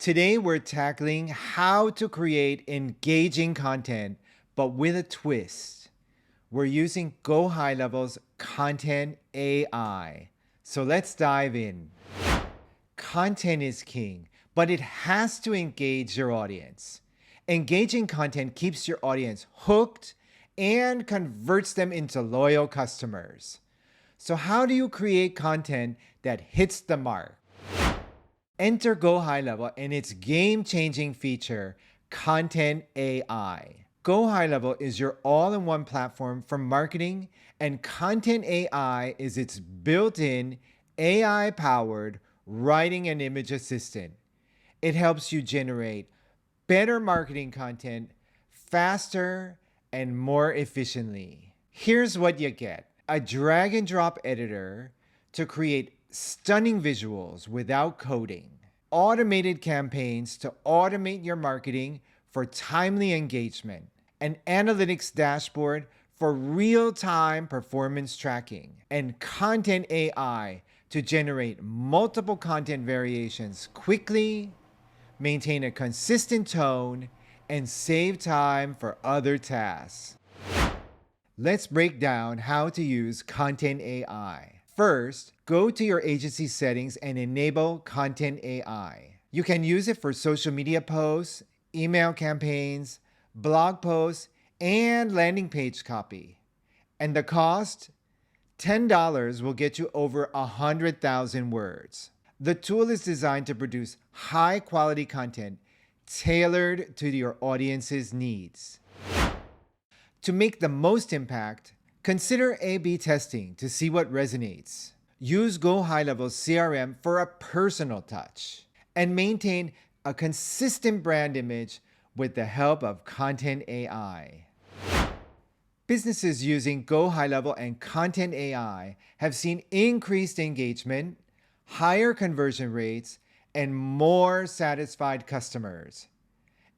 Today, we're tackling how to create engaging content, but with a twist. We're using GoHighLevel's Content AI. So let's dive in. Content is king, but it has to engage your audience. Engaging content keeps your audience hooked and converts them into loyal customers. So, how do you create content that hits the mark? Enter GoHighLevel and its game-changing feature, Content AI. GoHighLevel is your all-in-one platform for marketing, and Content AI is its built-in AI-powered writing and image assistant. It helps you generate better marketing content faster and more efficiently. Here's what you get: a drag and drop editor to create stunning visuals without coding, automated campaigns to automate your marketing for timely engagement, an analytics dashboard for real-time performance tracking, and Content AI to generate multiple content variations quickly, maintain a consistent tone, and save time for other tasks. Let's break down how to use Content AI. First, go to your agency settings and enable Content AI. You can use it for social media posts, email campaigns, blog posts, and landing page copy. And the cost? $10 will get you over 100,000 words. The tool is designed to produce high-quality content tailored to your audience's needs. To make the most impact, consider A/B testing to see what resonates. Use GoHighLevel's CRM for a personal touch, and maintain a consistent brand image with the help of Content AI. Businesses using GoHighLevel and Content AI have seen increased engagement, higher conversion rates, and more satisfied customers.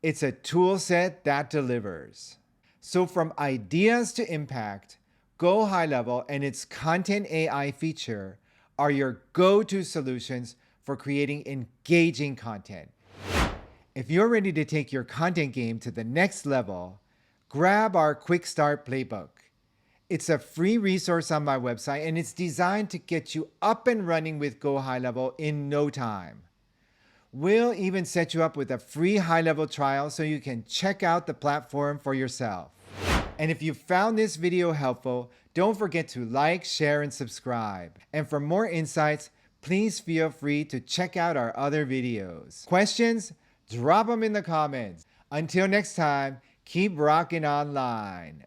It's a tool set that delivers. So from ideas to impact, GoHighLevel and its Content AI feature are your go-to solutions for creating engaging content. If you're ready to take your content game to the next level, grab our Quick Start Playbook. It's a free resource on my website, and it's designed to get you up and running with GoHighLevel in no time. We'll even set you up with a free high-level trial so you can check out the platform for yourself. And if you found this video helpful, don't forget to like, share, and subscribe. And for more insights, please feel free to check out our other videos. Questions? Drop them in the comments. Until next time, keep rocking online.